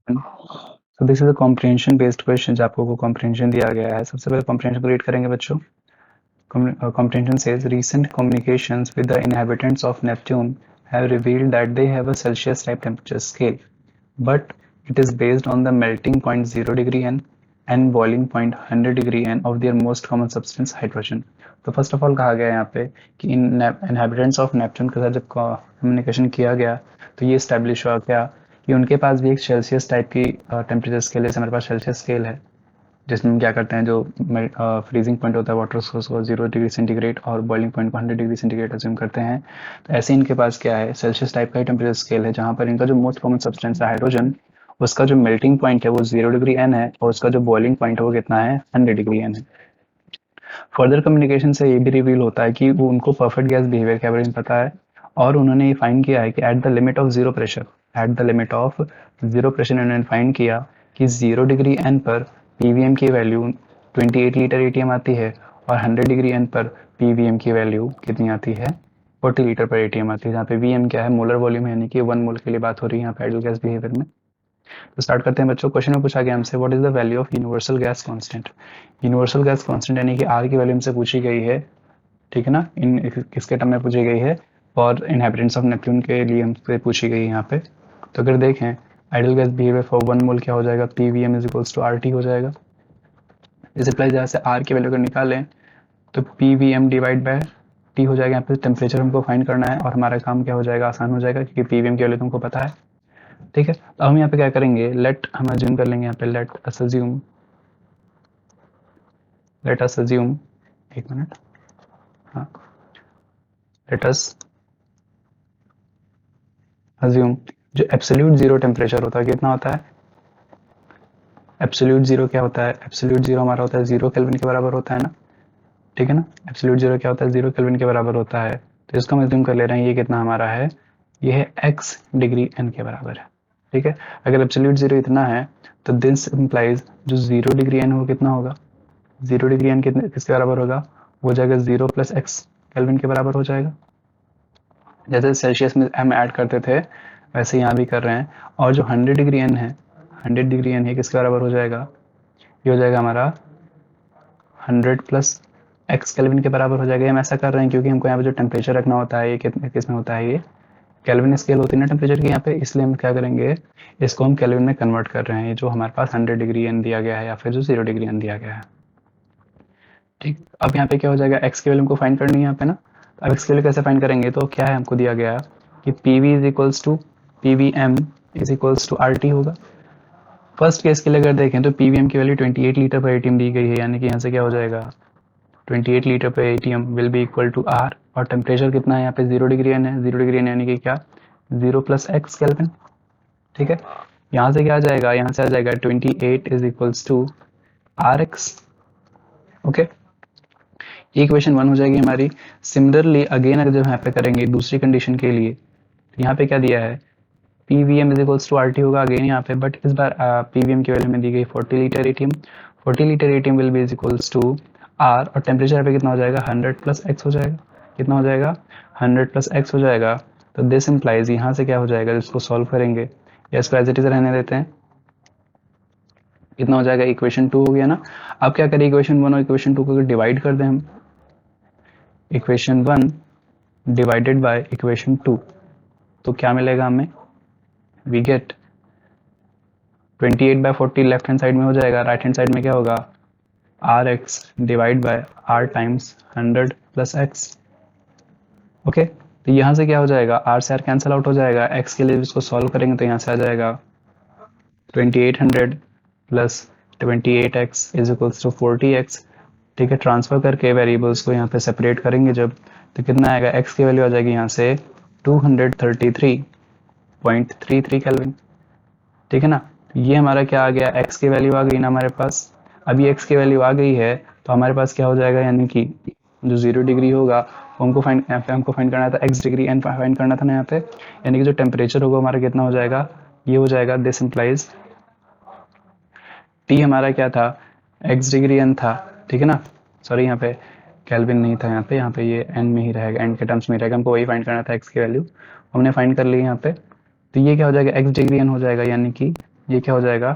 So this is a comprehension based question जहाँ आपको comprehension दिया गया है. सबसे पहले comprehension को read करेंगे बच्चों. Comprehension says recent communications with the inhabitants of Neptune have revealed that they have a Celsius type temperature scale, but it is based on the melting point 0 degree N and boiling point 100 degree N of their most common substance hydrogen. तो first of all कहा गया है यहाँ पे कि inhabitants of Neptune के साथ जब कम्युनिकेशन किया गया तो ये स्टैब्लिश हुआ क्या कि उनके पास भी एक सेल्सियस टाइप की टेम्परेचर स्केल है. जैसे हमारे पास सेल्सियस स्केल है जिसमें हम क्या करते हैं, जो फ्रीजिंग पॉइंट होता है वाटर सोर्स को 0 डिग्री सेंटीग्रेड और बॉइलिंग पॉइंट को 100 डिग्री सेंटीग्रेड अज्यूम करते हैं. तो ऐसे इनके पास क्या है, सेल्सियस टाइप का ही टेम्परेचर स्केल है जहाँ पर इनका जो मोस्ट कॉमन सब्सटेंस है हाइड्रोजन, उसका जो मेल्टिंग पॉइंट है वो 0 डिग्री एन है और उसका जो बॉइलिंग पॉइंट है वो कितना है, 100 डिग्री एन है. फर्दर कम्युनिकेशन से ये भी रिवील होता है कि वो उनको परफेक्ट गैस बिहेवियर के बारे में पता है और उन्होंने ये फाइंड किया है कि at the limit of zero pressure, at the limit of zero pressure उन्होंने फाइंड किया कि 0 डिग्री एन पर पीवीएम की वैल्यू 28 लीटर एटीएम आती है और 100 डिग्री एन पर पीवीएम की वैल्यू कितनी आती है, 40 लीटर पर एटीएम आती है. जहाँ पे वीएम क्या है, मोलर वॉल्यूम है, यानी कि 1 मोल के लिए बात हो रही है यहाँ पे आइडियल गैस बिहेवियर में. तो स्टार्ट करते हैं बच्चों. क्वेश्चन में पूछा गया हमसे what is the value of universal gas constant. Universal gas constant यानी कि आर की वैल्यू हमसे पूछी गई है, ठीक है ना, इन किसके टर्म में पूछी गई है, और इनहेबिटेंट्स ऑफ नेपच्यून के लिए हमसे पूछी गई है यहाँ पे. तो अगर देखें ideal gas behaviour for 1 mole क्या हो जाएगा, PVM is equals to RT हो जाएगा. इस अप्लाई जहाँ से आर की वैल्यू अगर निकालें तो पीवीएम डिवाइड बाय टी हो जाएगा. यहाँ पे टेम्परेचर हमको फाइंड करना है और हमारा काम क्या हो जाएगा, आसान हो जाएगा क्योंकि पीवीएम की वैल्यू तुमको पता है. ठीक है, तो हम यहाँ पे क्या करेंगे, लेट हम अज्यूम कर लेंगे यहाँ पे, लेट अस अज्यूम एक मिनट, हाँ, लेट अस अज्यूम जो एब्सोल्यूट जीरो टेम्परेचर होता है कितना होता है, एब्सोल्यूट जीरो क्या होता है, एब्सोल्यूट जीरो हमारा होता है 0 केल्विन के बराबर होता है ना, ठीक है ना. एब्सोल्यूट जीरो क्या होता है, 0 केल्विन के बराबर होता है. तो इसको हम अज्यूम कर ले रहे हैं ये कितना हमारा है, ये है x डिग्री n के बराबर है. ठीक है, अगर एब्सोल्यूट जीरो इतना है तो दिस इंप्लाइज जो 0 डिग्री n हो कितना होगा, 0 डिग्री एन कितने किसके बराबर होगा, हो जाएगा 0 प्लस एक्स केल्विन के बराबर हो जाएगा. जैसे सेल्सियस में हम ऐड करते थे वैसे यहाँ भी कर रहे हैं. और जो 100 डिग्री एन है, 100 डिग्री एन है किसके बराबर हो जाएगा, ये हो जाएगा हमारा 100 प्लस एक्स केल्विन के बराबर हो जाएगा. हम ऐसा कर रहे हैं क्योंकि हमको यहाँ पे जो टेम्परेचर रखना होता है ये किस में होता है, ये केल्विन स्केल होती है ना टेम्परेचर की यहाँ पे, इसलिए हम क्या करेंगे, इसको हम केल्विन में कन्वर्ट कर रहे हैं जो हमारे पास 100 डिग्री एन दिया गया है या फिर जो 0 डिग्री एन दिया गया है. ठीक, अब यहाँ पे क्या हो जाएगा, एक्स की वैल्यू हमको फाइंड करनी है यहाँ पे ना. अब एक्स की वैल्यू कैसे फाइंड करेंगे, तो क्या है हमको दिया गया कि P V is equals to P V M is equals to R T होगा. फर्स्ट केस के लिए अगर देखें तो पी वी एम की वैल्यू 28 लीटर पर एटीएम दी गई है, यानी कि यहाँ से क्या हो जाएगा 28 लीटर पर ATM will be equal to R. और टेम्परेचर कितना है यहाँ पे 0 डिग्री एन है, 0 डिग्री एन यानी कि क्या 0 प्लस एक्स केल्विन. ठीक है, यहाँ से क्या आ जाएगा, यहाँ से आ जाएगा 28 is equals to R X. Okay, equation 1 हो जाएगी हमारी. सिमिलरली अगेन अगर जब यहाँ पे करेंगे दूसरी कंडीशन के लिए तो यहाँ पे क्या दिया है, P V M is equals to R T होगा अगेन यहाँ पे, बट इस बार पी वी एम की वैल्यू में दी गई 40 litre ATM. 40 litre ATM will be is equals to R और टेम्परेचर यहाँ पे कितना हो जाएगा 100 प्लस एक्स हो जाएगा. कितना हो जाएगा 100 प्लस एक्स हो जाएगा. तो दिस इम्प्लाइज यहाँ से क्या हो जाएगा, इसको सॉल्व करेंगे या इसको एज इट इज रहने देते हैं, कितना हो जाएगा, इक्वेशन 2 हो गया ना. अब क्या करें, इक्वेशन 1 और इक्वेशन 2 को डिवाइड कर दें हम, इक्वेशन 1 डिवाइडेड बाय इक्वेशन 2 तो क्या मिलेगा हमें, we get 28 by 40 left hand side में हो जाएगा, राइट हैंड साइड में क्या होगा R X divide by R times 100 plus X. Okay, तो यहाँ से क्या हो जाएगा, आर से आर कैंसिल आउट हो जाएगा. एक्स के लिए इसको सॉल्व करेंगे तो यहाँ से आ जाएगा 2800 plus 28x is equals to 40x. ठीक है, ट्रांसफर करके वेरिएबल्स को यहाँ पे सेपरेट करेंगे जब, तो कितना आएगा, x की वैल्यू आ जाएगी यहाँ से 233.33 केल्विन. ठीक है ना, ये हमारा क्या आ गया, x की वैल्यू आ गई ना हमारे पास. अभी x की वैल्यू आ गई है तो हमारे पास क्या हो जाएगा, यानी कि जो 0 डिग्री होगा वो हमको फाइंड करना था, x डिग्री n फाइंड करना था ना यहाँ पे, यानी कि जो टेम्परेचर होगा हमारा कितना हो जाएगा, ये हो जाएगा, दिस इम्प्लाइज टी हमारा क्या था, x डिग्री n था. ठीक है ना, सॉरी यहाँ पे केल्विन नहीं था, यहाँ पे ये n में ही रहेगा, n के टर्म्स में ही रहेगा, हमको वही फाइंड करना था x की वैल्यू, हमने फाइंड कर ली यहाँ पे. तो ये क्या हो जाएगा, x डिग्री n हो जाएगा, यानी कि ये क्या हो जाएगा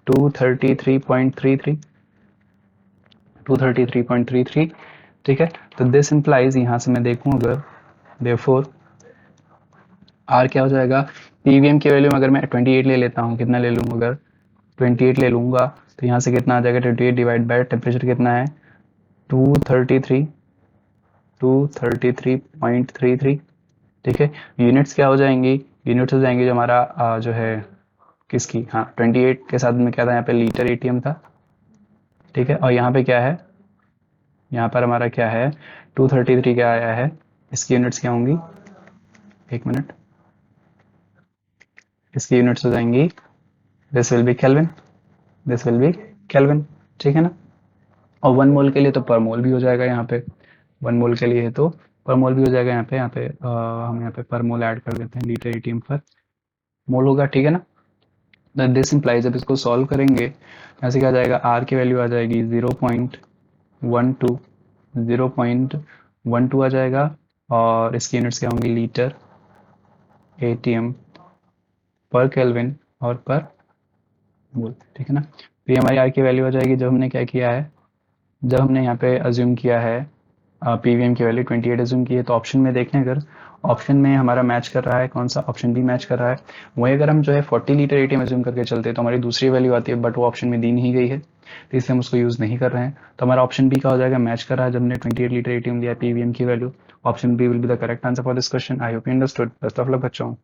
233.33 233.33, ठीक है। तो दिस इंप्लाइज, यहाँ से मैं देखूं अगर, देयरफॉर आर क्या हो जाएगा, पीवीएम की वैल्यू अगर मैं 28 ले लेता हूँ, कितना ले लूँ, अगर 28 ले लूँगा तो यहाँ से कितना आ जाएगा, 28 डिवाइड बाय टेम्परेचर कितना है 233 233.33, ठीक है। यूनिट्स क्या हो जाएंगी, यूनिट्स हो जाएंगी जो हमारा जो है किसकी, हाँ 28 के साथ में क्या था यहाँ पे लीटर एटीएम था, ठीक है। और यहाँ पे क्या है, यहाँ पर हमारा क्या है 233 क्या आया है, इसकी यूनिट्स क्या होंगी, एक मिनट, इसकी यूनिट्स हो जाएंगी, this will be kelvin, this will be kelvin, ठीक है ना। और 1 मोल के लिए तो पर मोल भी हो जाएगा यहाँ पे, 1 मोल के लिए तो पर मोल भी हो जाएगा यहाँ पे, हम यहाँ पे पर मोल ऐड कर देते हैं, लीटर एटीएम पर मोल होगा, ठीक है ना। दिस इंप्लाइज, जब इसको सॉल्व करेंगे यहाँ से क्या आ जाएगा, आर की वैल्यू आ जाएगी 0.12, 0.12 आ जाएगा, और इसकी यूनिट्स क्या होंगी, लीटर एटीएम पर केल्विन और पर मोल, ठीक है ना। तो ये हमारी आर की वैल्यू आ जाएगी, जब हमने क्या किया है, जब हमने यहाँ पे अज्यूम किया है पीवीएम की वैल्यू 28 अज्यूम की है, तो ऑप्शन में देखें, अगर ऑप्शन में हमारा मैच कर रहा है, कौन सा, ऑप्शन बी मैच कर रहा है। वहीं अगर हम जो है 40 लीटर एटीएम अज्यूम करके चलते हैं तो हमारी दूसरी वैल्यू आती है, बट वो ऑप्शन में दी नहीं गई है, तो इसलिए हम उसको यूज़ नहीं कर रहे हैं। तो हमारा ऑप्शन बी का हो जाएगा, मैच कर रहा है, जब हमने 28 लीटर एटीएम लिया पीवीएम की value. Option B will be the correct answer for this question. I hope you understood. Best of luck बच्चों।